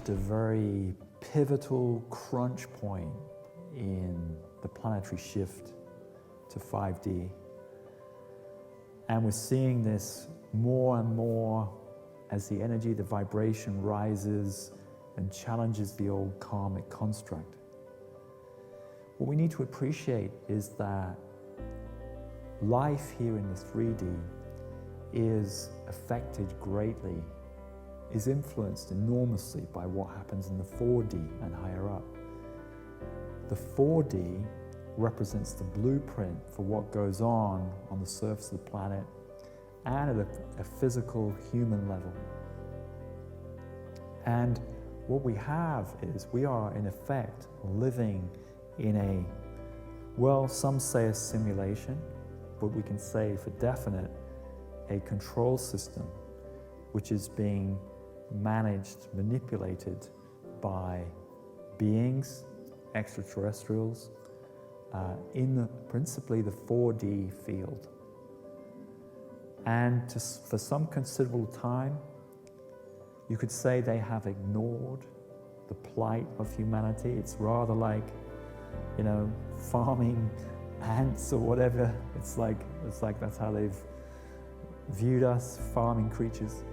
reached a very pivotal crunch point in the planetary shift to 5D. And we're seeing this more and more as the energy, the vibration rises and challenges the old karmic construct. What we need to appreciate is that life here in the 3D is affected greatly, is influenced enormously by what happens in the 4D and higher up. The 4D represents the blueprint for what goes on the surface of the planet and at a physical human level. And what we have is we are in effect living in a, well, some say a simulation, but we can say for definite a control system which is being managed, manipulated by beings, extraterrestrials, in principally the 4D field. And for some considerable time, you could say they have ignored the plight of humanity. It's rather like, you know, farming ants or whatever. It's like that's how they've viewed us, farming creatures.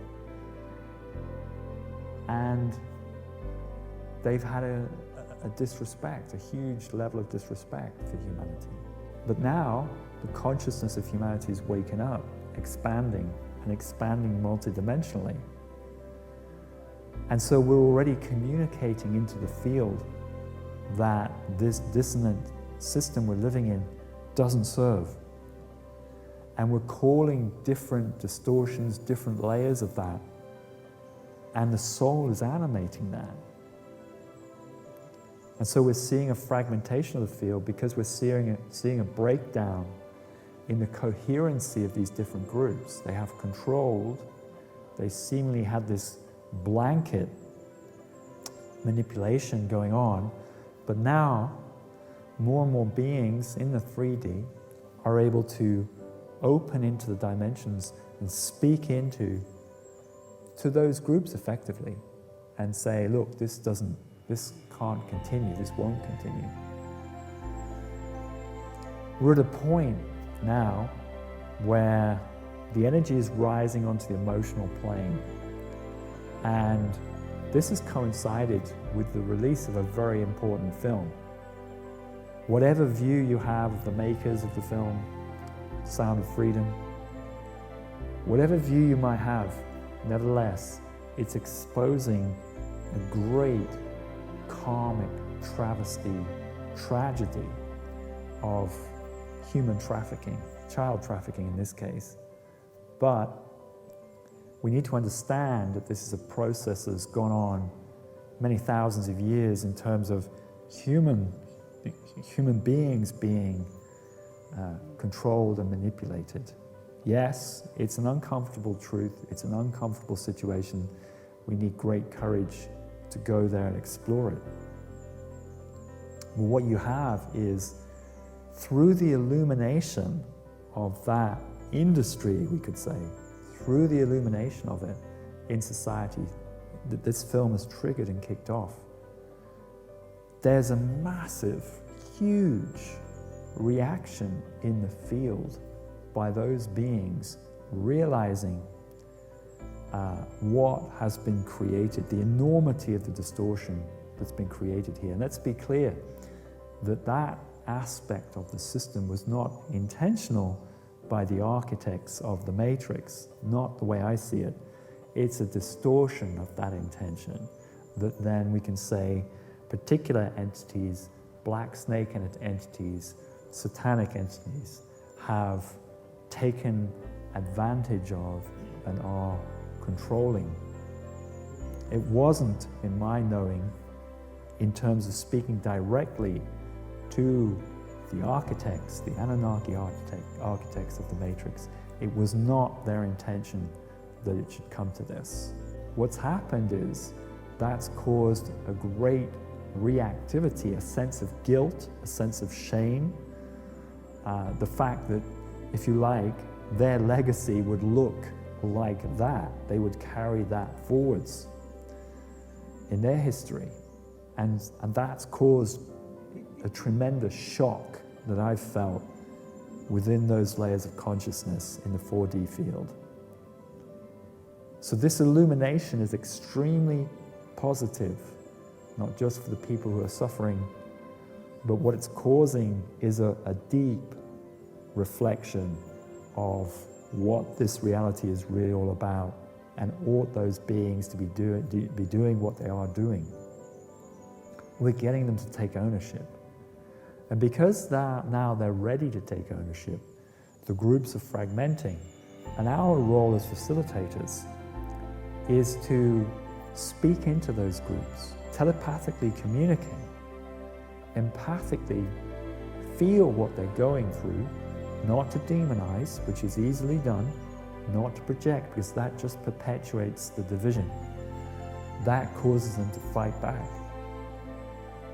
And they've had a disrespect, a huge level of disrespect for humanity. But now, the consciousness of humanity is waking up, expanding, and expanding multidimensionally. And so we're already communicating into the field that this dissonant system we're living in doesn't serve. And we're calling different distortions, different layers of that. And the soul is animating that. And so we're seeing a fragmentation of the field because we're seeing a breakdown in the coherency of these different groups. They have controlled, they seemingly had this blanket manipulation going on, but now more and more beings in the 3D are able to open into the dimensions and speak into those groups effectively and say, look, this can't continue, this won't continue. We're at a point now where the energy is rising onto the emotional plane, and this has coincided with the release of a very important film. Whatever view you have of the makers of the film, Sound of Freedom, whatever view you might have, nevertheless, it's exposing a great karmic travesty, tragedy of human trafficking, child trafficking in this case. But we need to understand that this is a process that's gone on many thousands of years in terms of human beings being controlled and manipulated. Yes, it's an uncomfortable truth, it's an uncomfortable situation. We need great courage to go there and explore it. But what you have is, through the illumination of that industry, we could say, through the illumination of it in society, that this film has triggered and kicked off, there's a massive, huge reaction in the field by those beings realizing what has been created, the enormity of the distortion that's been created here. And let's be clear that that aspect of the system was not intentional by the architects of the Matrix, not the way I see it. It's a distortion of that intention that then we can say particular entities, black snake entities, satanic entities, have taken advantage of and are controlling. It wasn't, in my knowing, in terms of speaking directly to the architects, the Anunnaki architects of the Matrix, it was not their intention that it should come to this. What's happened is that's caused a great reactivity, a sense of guilt, a sense of shame, the fact that, if you like, their legacy would look like that. They would carry that forwards. in their history. And that's caused a tremendous shock that I've felt within those layers of consciousness in the 4D field. So this illumination is extremely positive, not just for the people who are suffering, but what it's causing is a deep reflection of what this reality is really all about, and ought those beings to be doing what they are doing. We're getting them to take ownership. And because now they're ready to take ownership, the groups are fragmenting. And our role as facilitators is to speak into those groups, telepathically communicate, empathically feel what they're going through, not to demonize, which is easily done, not to project, because that just perpetuates the division. That causes them to fight back.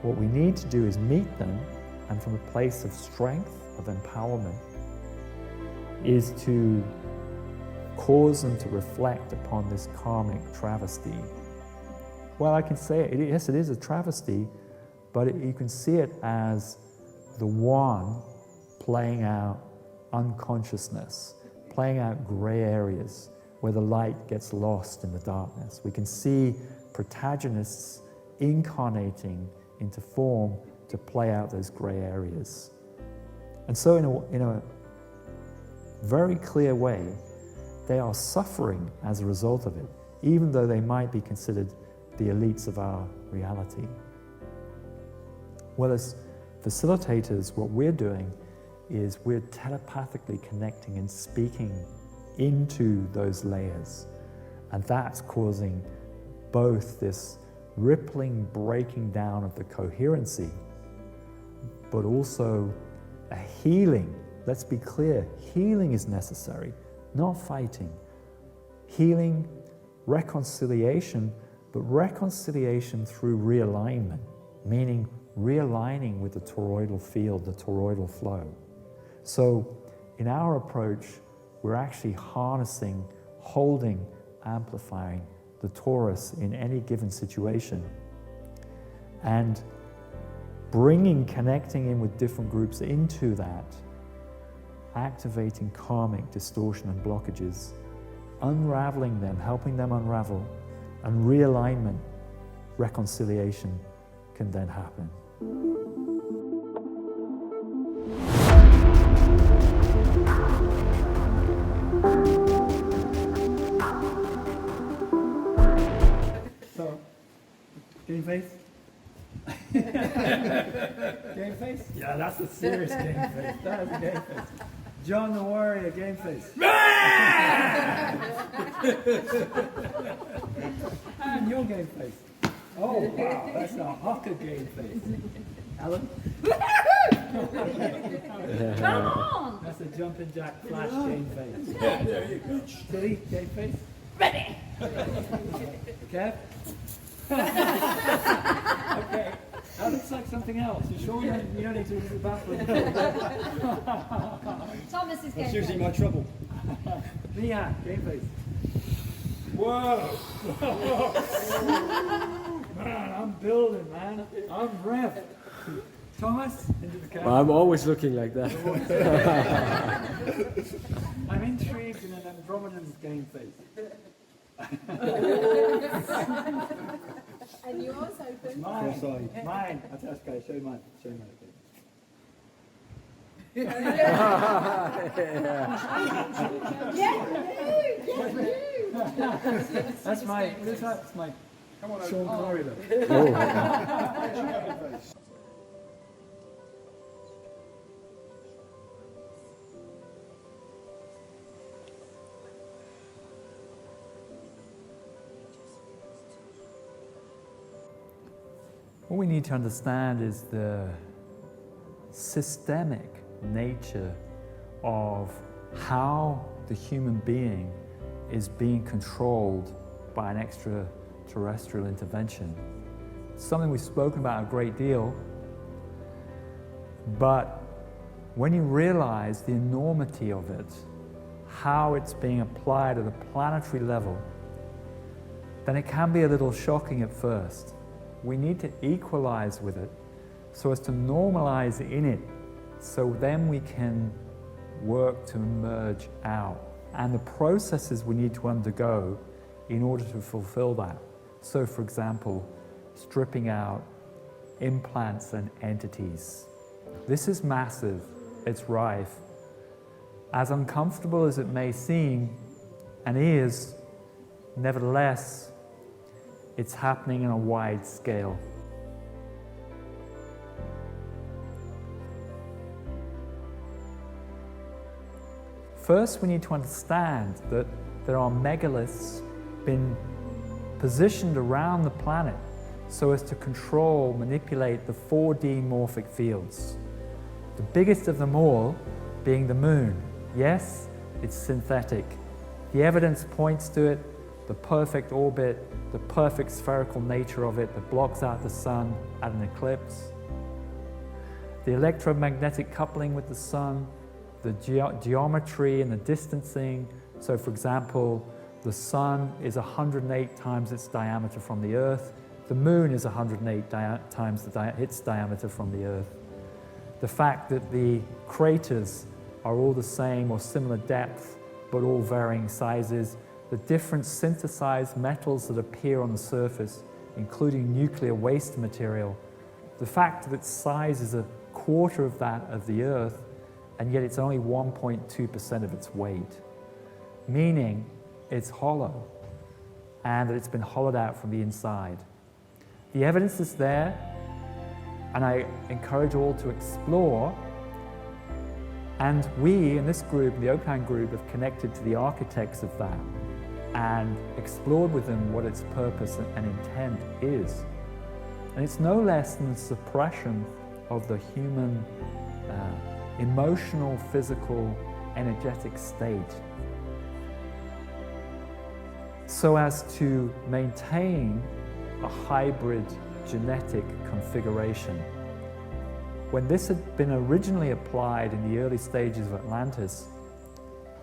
What we need to do is meet them, and from a place of strength, of empowerment, is to cause them to reflect upon this karmic travesty. Well, I can say it, yes, it is a travesty, but you can see it as the one playing out unconsciousness, playing out gray areas where the light gets lost in the darkness. We can see protagonists incarnating into form to play out those gray areas. And so in a very clear way, they are suffering as a result of it, even though they might be considered the elites of our reality. Well, as facilitators, what we're doing is we're telepathically connecting and speaking into those layers. And that's causing both this rippling breaking down of the coherency, but also a healing. Let's be clear, healing is necessary, not fighting. Healing, reconciliation, but reconciliation through realignment, meaning realigning with the toroidal field, the toroidal flow. So in our approach, we're actually harnessing, holding, amplifying the torus in any given situation, and connecting in with different groups into that, activating karmic distortion and blockages, unraveling them, helping them unravel, and realignment, reconciliation can then happen. So, game face? Game face? Yeah, that's a serious game face. That is a game face. John the Warrior, game face. And your game face. Oh, wow, that's a hawker game face. Alan? Come on! That's a jumping jack flash game face. Yeah, there you go. Tilly, game face? Ready! Kev? Okay, that looks like something else. You sure you don't need to use the bathroom? Thomas is That's going usually my trouble. Mia, game face. Whoa! Man, I'm building, man. I'm revved. Thomas, into the camera. Well, I'm always looking like that. I'm intrigued in an Andromedan game face. And yours open. Mine. Okay, show mine. Okay. That's my Sean Connery look. What we need to understand is the systemic nature of how the human being is being controlled by an extraterrestrial intervention. It's something we've spoken about a great deal, but when you realize the enormity of it, how it's being applied at a planetary level, then it can be a little shocking at first. We need to equalize with it so as to normalize in it, so then we can work to emerge out. And the processes we need to undergo in order to fulfill that. So for example, stripping out implants and entities. This is massive, it's rife. As uncomfortable as it may seem, and is, nevertheless, it's happening on a wide scale. First, we need to understand that there are megaliths been positioned around the planet so as to control, manipulate the 4D morphic fields. The biggest of them all being the moon. Yes, it's synthetic. The evidence points to it, the perfect orbit, the perfect spherical nature of it that blocks out the sun at an eclipse. The electromagnetic coupling with the sun, the geometry and the distancing. So for example, the sun is 108 times its diameter from the Earth. The moon is 108 times its diameter from the Earth. The fact that the craters are all the same or similar depth, but all varying sizes. The different synthesized metals that appear on the surface, including nuclear waste material. The fact that its size is a quarter of that of the Earth, and yet it's only 1.2% of its weight, meaning it's hollow, and that it's been hollowed out from the inside. The evidence is there, and I encourage all to explore. And we, in this group, the Openhand group, have connected to the architects of that and explored with them what its purpose and intent is. And it's no less than the suppression of the human emotional, physical, energetic state, so as to maintain a hybrid genetic configuration. When this had been originally applied in the early stages of Atlantis,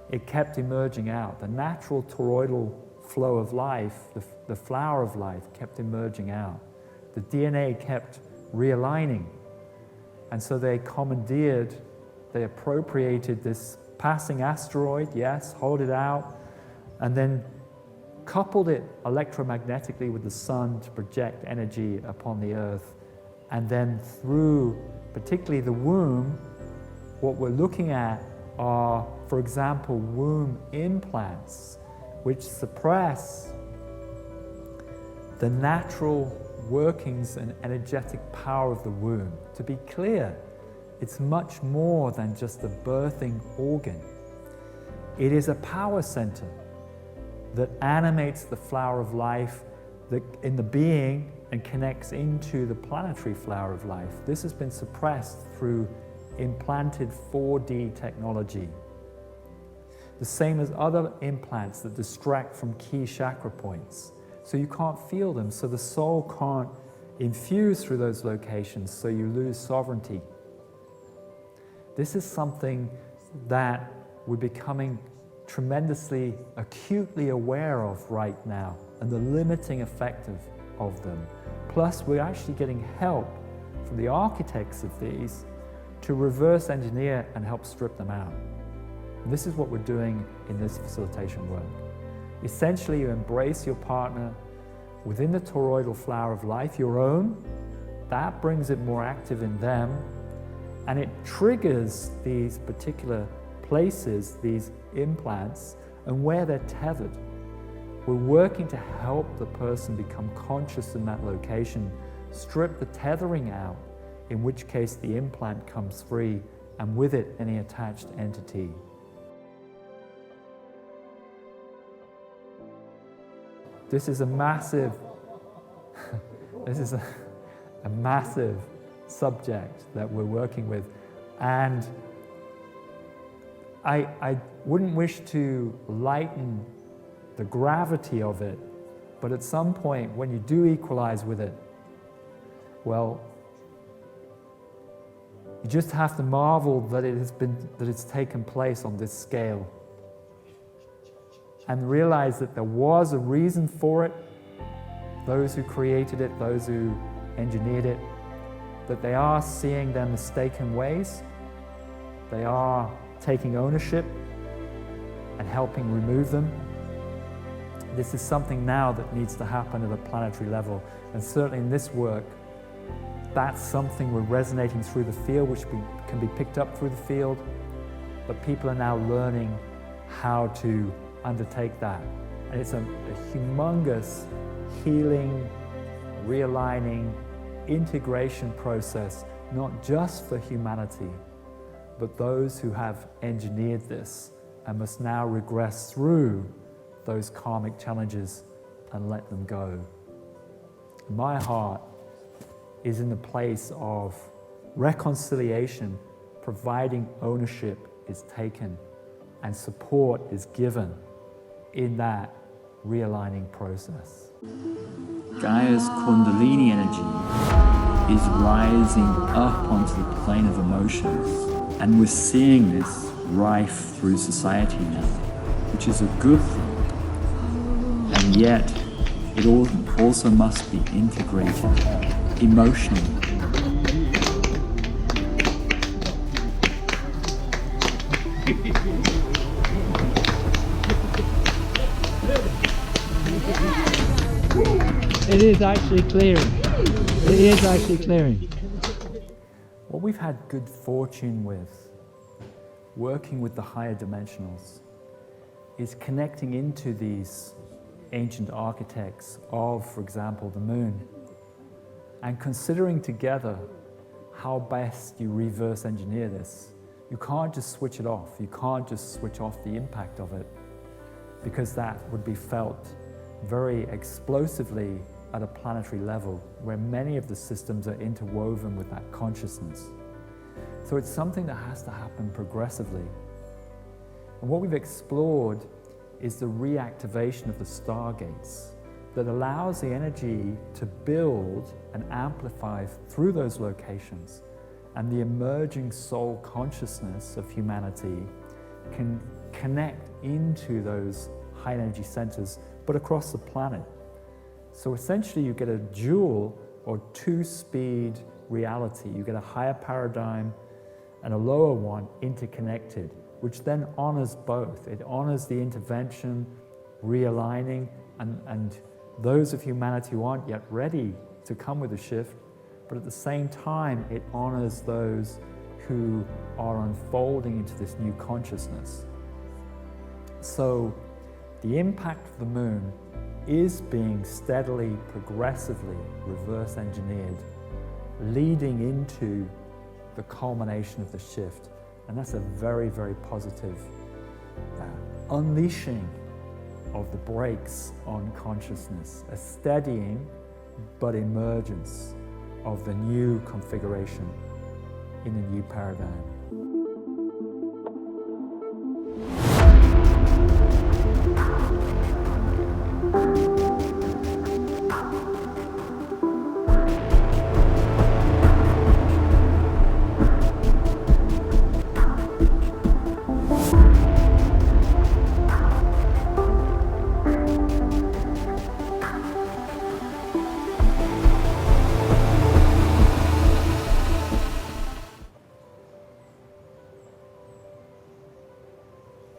it kept emerging out. The natural toroidal flow of life, the flower of life, kept emerging out. The DNA kept realigning. And so they commandeered, they appropriated this passing asteroid, yes, hollowed it out, and then coupled it electromagnetically with the sun to project energy upon the Earth. And then through particularly the womb, what we're looking at are, for example, womb implants, which suppress the natural workings and energetic power of the womb. To be clear, it's much more than just a birthing organ. It is a power center that animates the flower of life in the being and connects into the planetary flower of life. This has been suppressed through implanted 4D technology. The same as other implants that distract from key chakra points. So you can't feel them, so the soul can't infuse through those locations, so you lose sovereignty. This is something that we're becoming tremendously acutely aware of right now, and the limiting effect of them. Plus, we're actually getting help from the architects of these to reverse engineer and help strip them out. And this is what we're doing in this facilitation work. Essentially, you embrace your partner within the toroidal flower of life, your own. That brings it more active in them, and it triggers these particular places, these implants, and where they're tethered. We're working to help the person become conscious in that location, strip the tethering out, in which case the implant comes free, and with it any attached entity. This is a massive, a massive subject that we're working with, and I wouldn't wish to lighten the gravity of it, but at some point when you do equalize with it, well, you just have to marvel that it's taken place on this scale, and realize that there was a reason for it, those who created it, those who engineered it, that they are seeing their mistaken ways, they are taking ownership and helping remove them. This is something now that needs to happen at a planetary level, and certainly in this work, that's something we're resonating through the field, which can be picked up through the field, but people are now learning how to undertake that. And it's a humongous healing, realigning, integration process, not just for humanity, but those who have engineered this and must now regress through those karmic challenges and let them go. My heart is in the place of reconciliation, providing ownership is taken and support is given in that realigning process. Gaia's Kundalini energy is rising up onto the plane of emotions, and we're seeing this rife through society now, which is a good thing, and yet it also must be integrated emotionally. It is actually clearing. It is actually clearing. What we've had good fortune with, working with the higher dimensionals, is connecting into these ancient architects of, for example, the moon, and considering together how best you reverse engineer this. You can't just switch it off. You can't just switch off the impact of it, because that would be felt very explosively at a planetary level, where many of the systems are interwoven with that consciousness. So it's something that has to happen progressively. And what we've explored is the reactivation of the Stargates that allows the energy to build and amplify through those locations, and the emerging soul consciousness of humanity can connect into those high energy centers, but across the planet. So essentially you get a dual or two-speed reality. You get a higher paradigm and a lower one interconnected, which then honors both. It honors the intervention, realigning, and those of humanity who aren't yet ready to come with a shift, but at the same time it honors those who are unfolding into this new consciousness. So the impact of the moon is being steadily, progressively reverse engineered, leading into the culmination of the shift. And that's a very, very positive unleashing of the brakes on consciousness, a steadying but emergence of the new configuration in a new paradigm.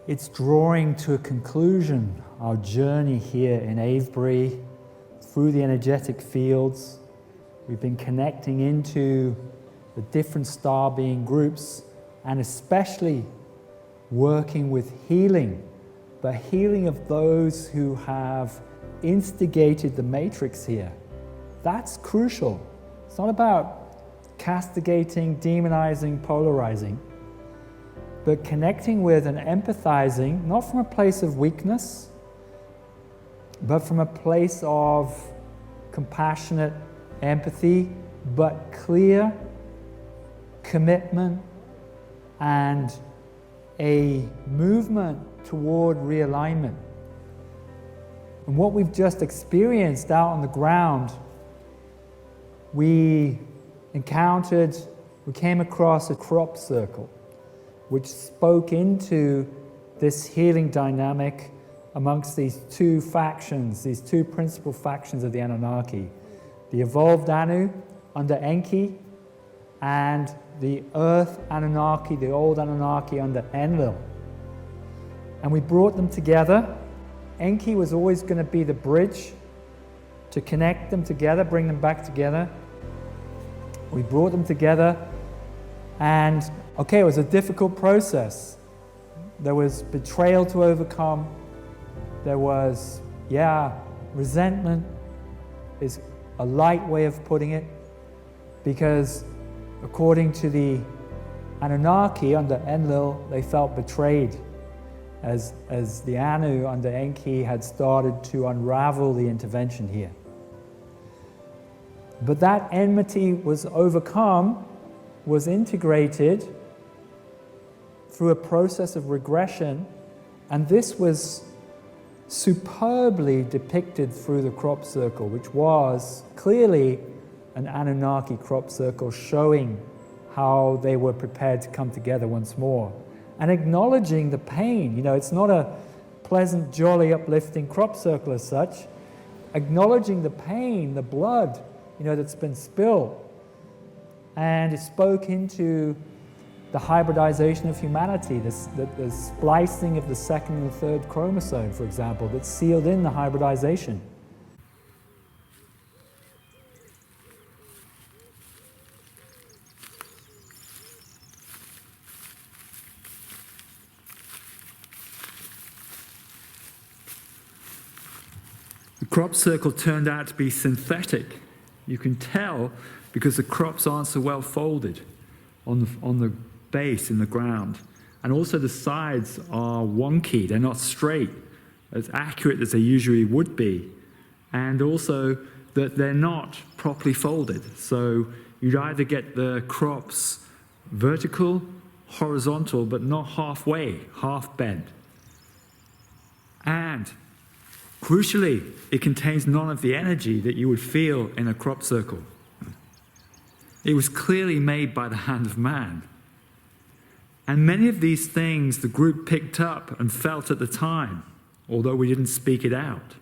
It's drawing to a conclusion our journey here in Avebury through the energetic fields. We've been connecting into the different star being groups, and especially working with healing, the healing of those who have instigated the matrix here. That's crucial. It's not about castigating, demonizing, polarizing, but connecting with and empathizing, not from a place of weakness, but from a place of compassionate empathy, but clear commitment and a movement toward realignment. And what we've just experienced out on the ground, we came across a crop circle, which spoke into this healing dynamic amongst these two factions, these two principal factions of the Anunnaki. The evolved Anu under Enki, and the Earth Anunnaki, the old Anunnaki under Enlil. And we brought them together. Enki was always going to be the bridge to connect them together, bring them back together. We brought them together, and okay, it was a difficult process. There was betrayal to overcome. There was, resentment is a light way of putting it, because according to the Anunnaki under Enlil, they felt betrayed as the Anu under Enki had started to unravel the intervention here. But that enmity was overcome, was integrated through a process of regression, and this was superbly depicted through the crop circle, which was clearly an Anunnaki crop circle showing how they were prepared to come together once more and acknowledging the pain. You know, it's not a pleasant, jolly, uplifting crop circle as such. Acknowledging the pain, the blood, that's been spilled. And it spoke into the hybridization of humanity, the splicing of the second and third chromosome, for example, that sealed in the hybridization. The crop circle turned out to be synthetic. You can tell because the crops aren't so well folded on the base in the ground. And also the sides are wonky, they're not straight, as accurate as they usually would be. And also that they're not properly folded. So you'd either get the crops vertical, horizontal, but not halfway, half bent. And crucially, it contains none of the energy that you would feel in a crop circle. It was clearly made by the hand of man. And many of these things the group picked up and felt at the time, although we didn't speak it out.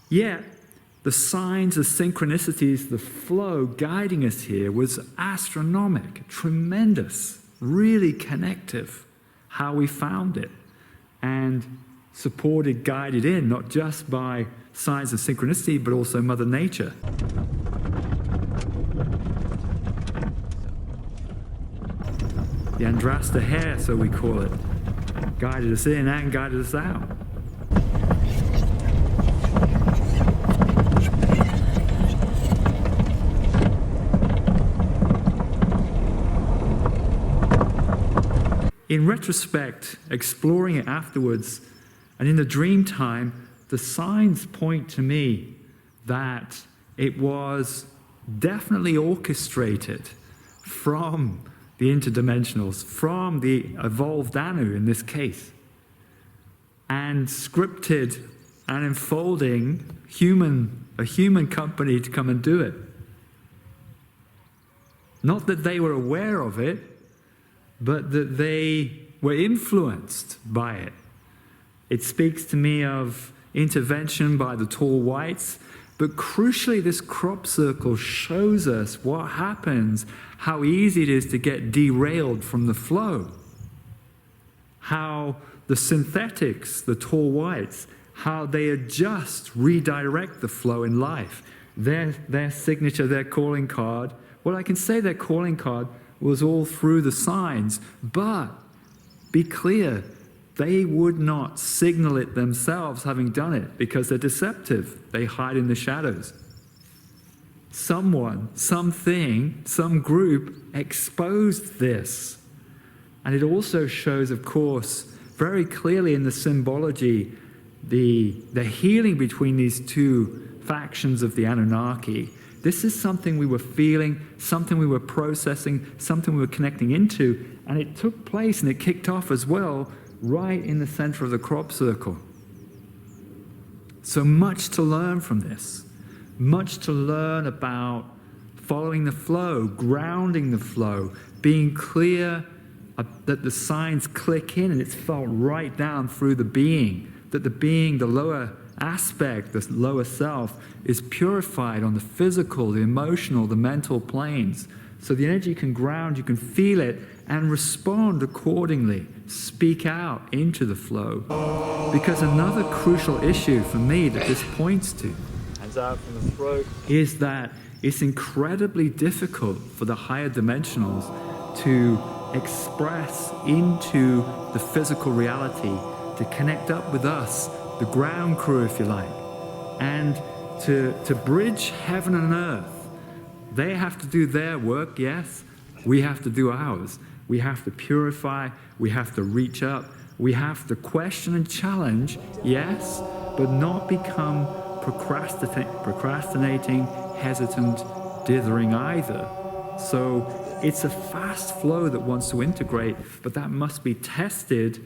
Yet, the signs, the synchronicities, the flow guiding us here was astronomical, tremendous, really connective, how we found it. And supported, guided in, not just by signs of synchronicity, but also Mother Nature. The Andrasta hair, so we call it, guided us in and guided us out. In retrospect, exploring it afterwards, and in the dream time, the signs point to me that it was definitely orchestrated from the interdimensionals, from the evolved Anu in this case, and scripted and enfolding a human company to come and do it. Not that they were aware of it, but that they were influenced by it. It speaks to me of intervention by the tall whites, but crucially this crop circle shows us what happens, how easy it is to get derailed from the flow. How the synthetics, the tall whites, how they adjust, redirect the flow in life. Their signature, their calling card, well, I can say their calling card was all through the signs, but be clear, they would not signal it themselves having done it because they're deceptive. They hide in the shadows. Someone, something, some group exposed this. And it also shows, of course, very clearly in the symbology, the healing between these two factions of the Anunnaki. This is something we were feeling, something we were processing, something we were connecting into, and it took place and it kicked off as well right in the center of the crop circle. So much to learn from this, much to learn about following the flow, grounding the flow, being clear that the signs click in and it's felt right down through the being, that the being, the lower aspect, the lower self, is purified on the physical, the emotional, the mental planes. So the energy can ground, you can feel it, and respond accordingly. Speak out into the flow. Because another crucial issue for me that this points to, hands out from the throat, is that it's incredibly difficult for the higher dimensionals to express into the physical reality, to connect up with us, the ground crew, if you like, and to bridge heaven and earth. They have to do their work, yes. We have to do ours. We have to purify. We have to reach up. We have to question and challenge, yes, but not become procrastinating, hesitant, dithering either. So it's a fast flow that wants to integrate, but that must be tested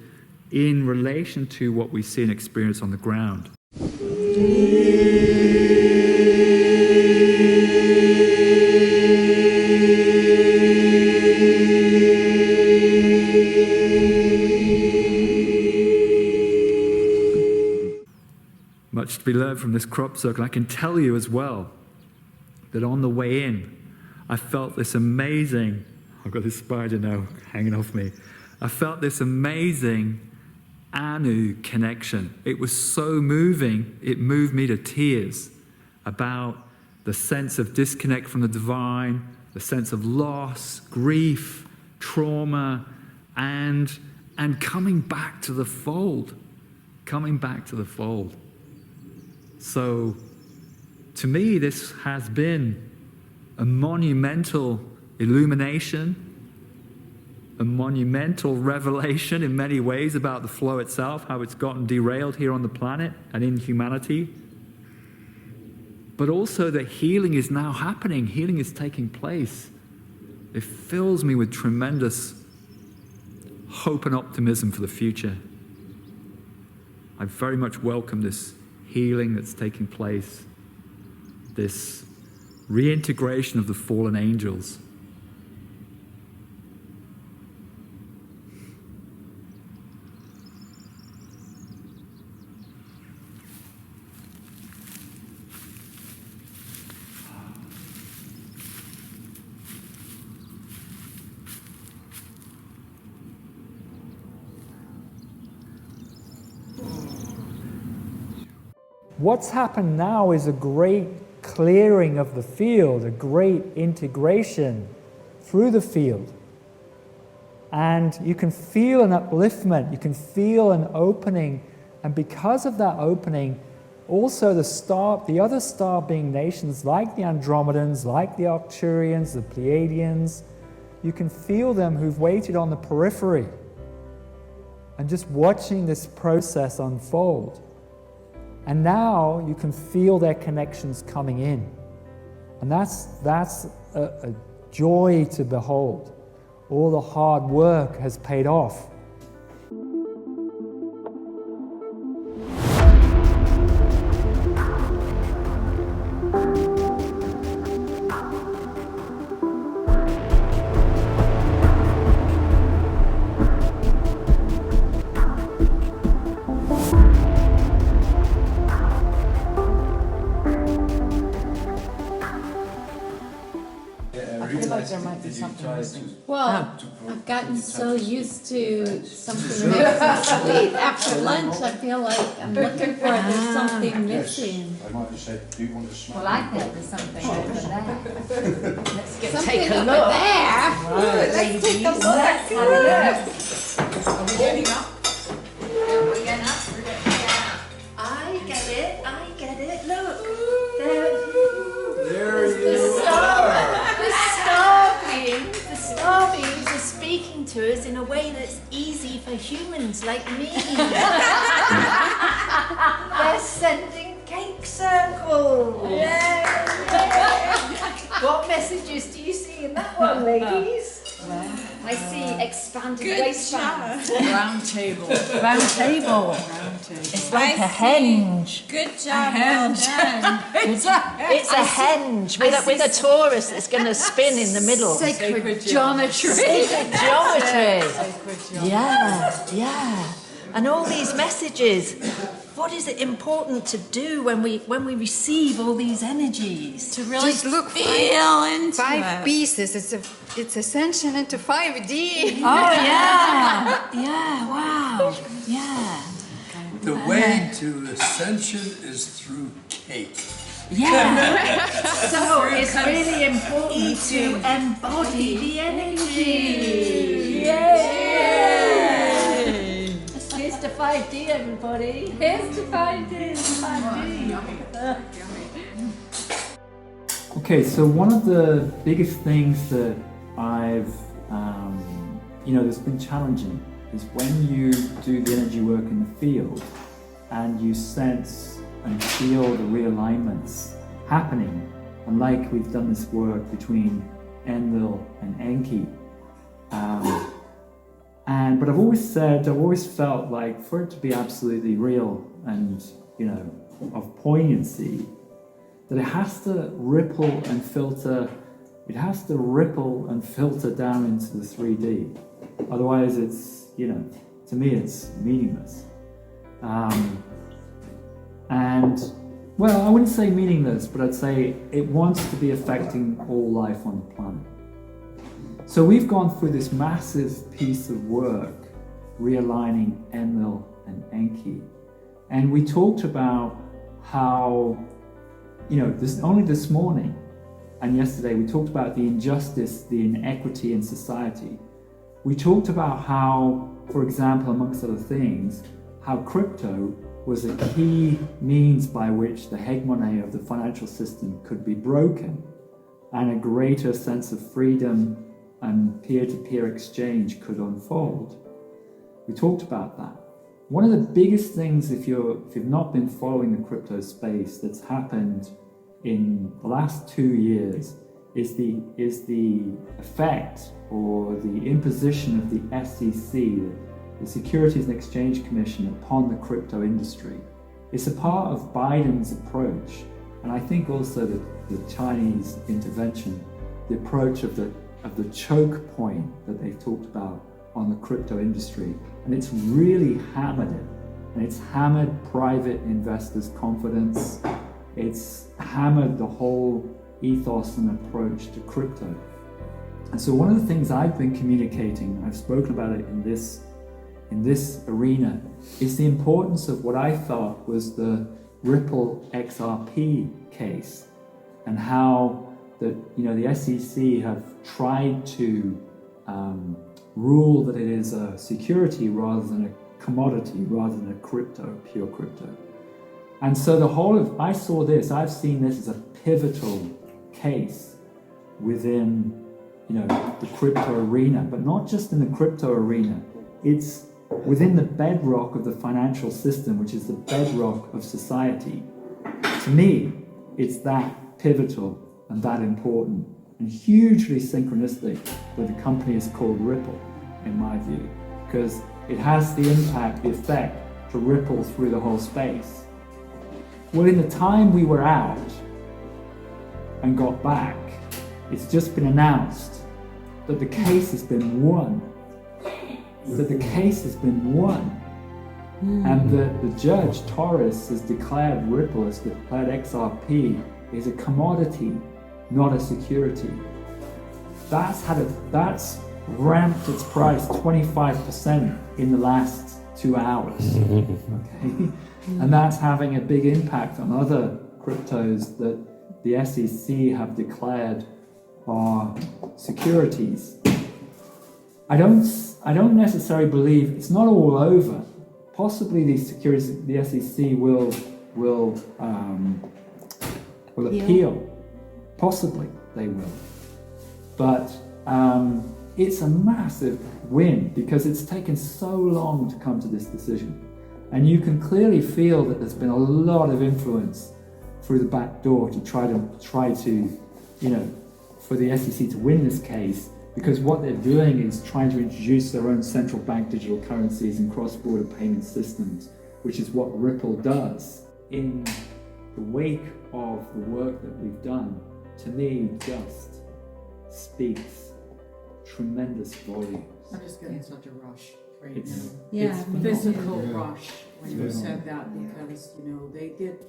in relation to what we see and experience on the ground. Much to be learned from this crop circle. I can tell you as well that on the way in, I felt this amazing, I've got this spider now hanging off me. I felt this amazing Anu connection. It was so moving, it moved me to tears about the sense of disconnect from the divine, the sense of loss, grief, trauma, and coming back to the fold. Coming back to the fold. So, to me, this has been a monumental illumination, a monumental revelation in many ways about the flow itself, how it's gotten derailed here on the planet and in humanity. But also that healing is now happening, healing is taking place. It fills me with tremendous hope and optimism for the future. I very much welcome this healing that's taking place, this reintegration of the fallen angels. What's happened now is a great clearing of the field, a great integration through the field. And you can feel an upliftment, you can feel an opening, and because of that opening, also the other star-being nations like the Andromedans, like the Arcturians, the Pleiadians, you can feel them who've waited on the periphery and just watching this process unfold. And now you can feel their connections coming in. And that's a joy to behold. All the hard work has paid off. There might be something missing. Well, I've gotten so used to something that makes me sleep. After lunch, I feel like I'm looking for it. There's something missing. I might have said, do you want to smoke? Well, I think there's something over there. Let's get Take a something look. over there. Right. Let's take a look. Let's have a look. Are we getting up? Yeah, we're getting up. We're getting up. I get it. Look. There The you star beings are speaking to us in a way that's easy for humans like me. They're sending cake circles. Yay! What messages do you see in that one, ladies? Well, I see expanded waistbands. Round table. Round table. It's like a henge. Good job, well done. It's a henge with a torus that's going to spin in the middle. Sacred geometry. Sacred geometry. Sacred geometry. Yeah. And all these messages. What is it important to do when we receive all these energies? To really Just look, feel into five it. pieces. It's ascension into 5D. Oh yeah. Yeah, wow. Yeah. The way to ascension is through cake. Yeah. So it's really important to embody the energy. Yay! Here's to 5D, everybody. Here's to 5D. 5D. Okay, so one of the biggest things that I've, that's been challenging is when you do the energy work in the field and you sense and feel the realignments happening. And like we've done this work between Enlil and Enki. But I've always felt like for it to be absolutely real and, of poignancy, that it has to ripple and filter down into the 3D. Otherwise it's, to me it's meaningless. I wouldn't say meaningless, but I'd say it wants to be affecting all life on the planet. So we've gone through this massive piece of work, realigning Enlil and Enki. And we talked about how, only this morning and yesterday, we talked about the injustice, the inequity in society. We talked about how, for example, amongst other things, how crypto was a key means by which the hegemony of the financial system could be broken and a greater sense of freedom and peer-to-peer exchange could unfold. We talked about that. One of the biggest things, if you've not been following the crypto space, that's happened in the last 2 years is the effect or the imposition of the SEC, the Securities and Exchange Commission, upon the crypto industry. It's a part of Biden's approach, and I think also the Chinese intervention, the approach of the choke point that they've talked about on the crypto industry, and it's really hammered it, and it's hammered private investors' confidence. It's hammered the whole ethos and approach to crypto. And so one of the things I've been communicating, I've spoken about it in this arena, is the importance of what I thought was the Ripple XRP case, and how the SEC have tried to rule that it is a security rather than a commodity, rather than a pure crypto. And so I've seen this as a pivotal case within, the crypto arena, but not just in the crypto arena. It's within the bedrock of the financial system, which is the bedrock of society. To me, it's that pivotal and that important and hugely synchronistic that the company is called Ripple, in my view, because it has the effect to ripple through the whole space. Well, in the time we were out and got back, it's just been announced that the case has been won. And that the judge, Taurus, has declared Ripple, has declared XRP is a commodity, not a security. That's ramped its price 25% in the last 2 hours. Okay? And that's having a big impact on other cryptos that the SEC have declared are securities. I don't necessarily believe it's not all over. Possibly these securities, the SEC will appeal. Possibly they will. But it's a massive win because it's taken so long to come to this decision. And you can clearly feel that there's been a lot of influence through the back door to try to, for the SEC to win this case, because what they're doing is trying to introduce their own central bank digital currencies and cross-border payment systems, which is what Ripple does. In the wake of the work that we've done, to me, just speaks tremendous volumes. I'm just getting such a rush right It's, now. Yeah, it's me Physical Yeah. rush when you said that, because, you know, they did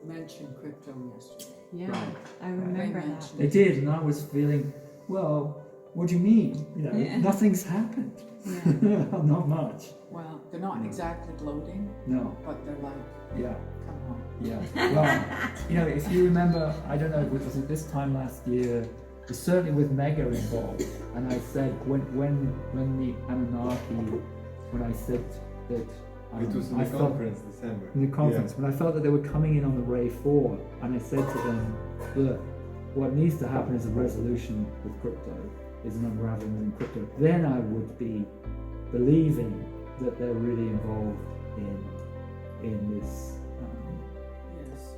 mention crypto yesterday. Yeah, Right. I remember They that. mentioned They did, and I was feeling, well, what do you mean? You know, Yeah. nothing's happened. Yeah. Not much. Well, they're not exactly gloating, No. but they're like, Yeah. come on. Yeah. Well, you know, if you remember, I don't know, was it this time last year? It was certainly with Mega involved, and I said when the Annunaki, when I said that It was in I the felt conference, December. in the conference, when I felt that they were coming in on the Ray 4, and I said to them, look, what needs to happen is a resolution with crypto, is an unraveling in crypto. Then I would be believing that they're really involved in this Yes.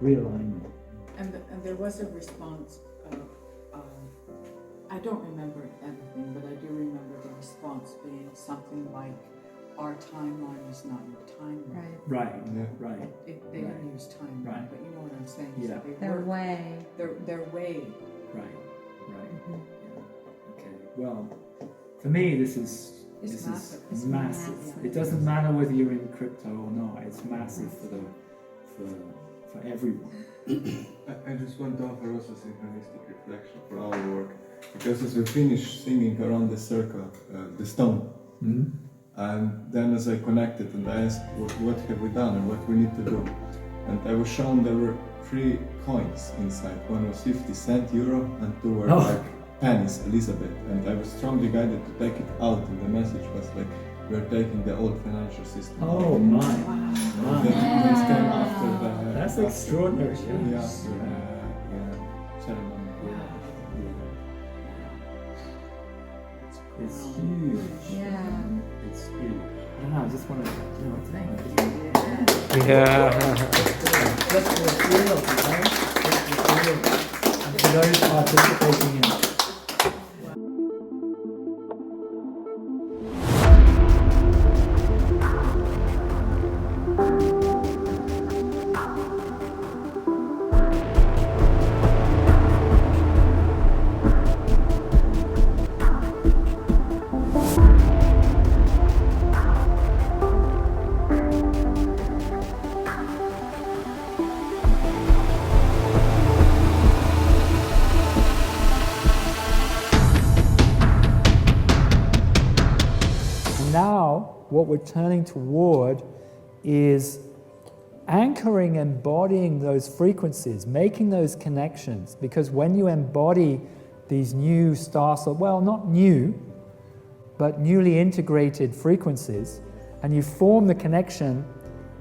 realignment. And there was a response of, I don't remember everything, but I do remember the response being something like, our timeline is not your timeline. Right. Right. Yeah. Right. They didn't use timeline, Right. but you know what I'm saying. Yeah. So they Their were, way. their way. Right. Right. Mhm. Yeah. Okay. Well, for me, this is It's massive. Is It's massive. massive. It doesn't matter whether you're in crypto or not. It's massive for everyone. I just want to offer also synchronistic reflection for our work, because as we finished singing around the circle, the stone, Mm-hmm. and then as I connected and I asked what have we done and what we need to do, and I was shown there were 3 coins inside. One was 50 cent euro and 2 were Oh. like pennies, Elizabeth, and I was strongly guided to take it out, and the message was like, we're taking the old financial system out. Oh my! And that came after the That's extraordinary. yeah, Yeah. ceremony. It's huge. Yeah. It's huge. I don't know. I just want to. You know, Thank Yeah. just for the feel, you know? Just for the feel. And for those participating in it. Now, what we're turning toward is anchoring, embodying those frequencies, making those connections. Because when you embody these new Starsouls, well, not new, but newly integrated frequencies, and you form the connection,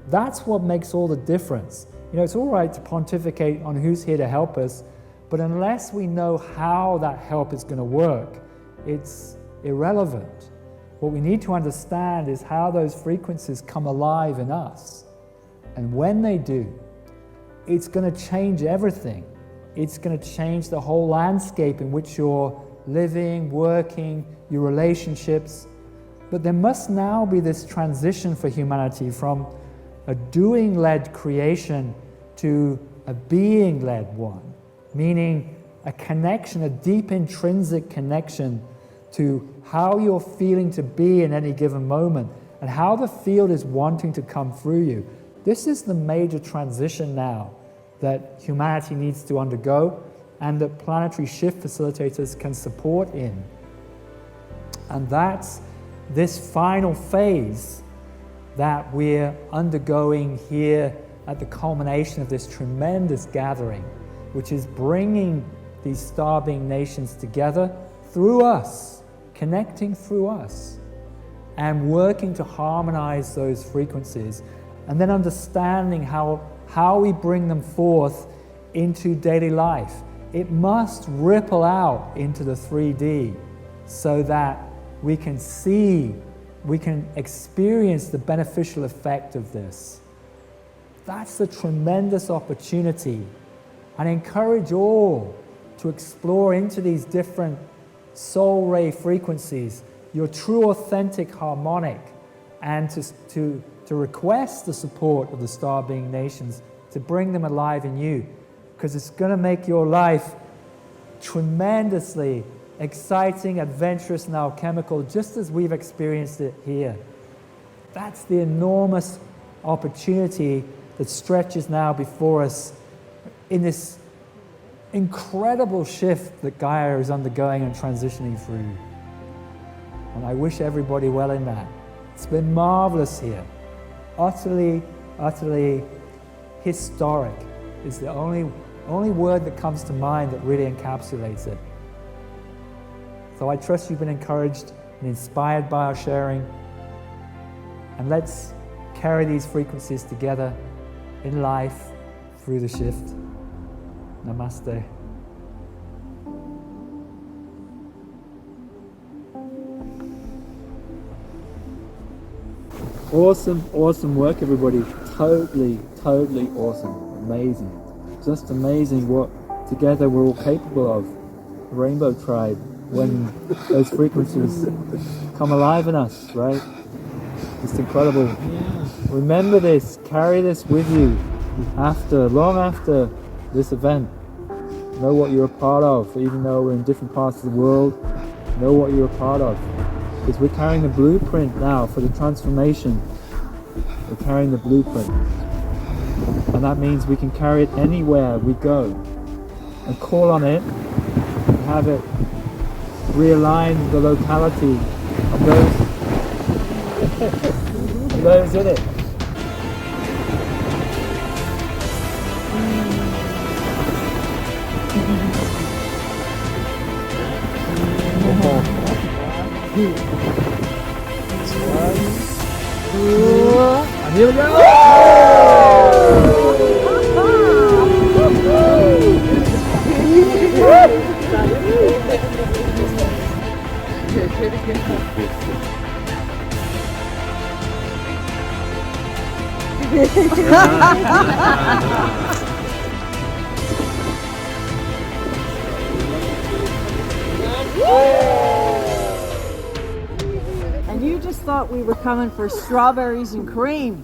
that's what makes all the difference. You know, it's all right to pontificate on who's here to help us, but unless we know how that help is going to work, it's irrelevant. What we need to understand is how those frequencies come alive in us. And when they do, it's going to change everything. It's going to change the whole landscape in which you're living, working, your relationships. But there must now be this transition for humanity from a doing-led creation to a being-led one, meaning a connection, a deep intrinsic connection to how you're feeling to be in any given moment and how the field is wanting to come through you. This is the major transition now that humanity needs to undergo and that planetary shift facilitators can support in. And that's this final phase that we're undergoing here at the culmination of this tremendous gathering, which is bringing these star-being nations together through us, connecting through us, and working to harmonize those frequencies, and then understanding how we bring them forth into daily life. It must ripple out into the 3D so that we can see, we can experience the beneficial effect of this. That's a tremendous opportunity. And I encourage all to explore into these different soul ray frequencies, your true authentic harmonic, and to request the support of the star being nations to bring them alive in you, because it's going to make your life tremendously exciting, adventurous, and alchemical, just as we've experienced it here. That's the enormous opportunity that stretches now before us in this incredible shift that Gaia is undergoing and transitioning through. And I wish everybody well in that. It's been marvelous here. Utterly, utterly historic is the only word that comes to mind that really encapsulates it. So I trust you've been encouraged and inspired by our sharing. And let's carry these frequencies together in life through the shift. Namaste. Awesome work, everybody. Totally awesome. Amazing. Just amazing what together we're all capable of. The Rainbow Tribe, when those frequencies come alive in us, right? Just incredible. Remember this, carry this with you long after this event. Know what you're a part of, even though we're in different parts of the world. Know what you're a part of. Because we're carrying the blueprint now for the transformation. We're carrying the blueprint. And that means we can carry it anywhere we go. And call on it, and have it realign the locality of those in it. And here we go! And you just thought we were coming for strawberries and cream.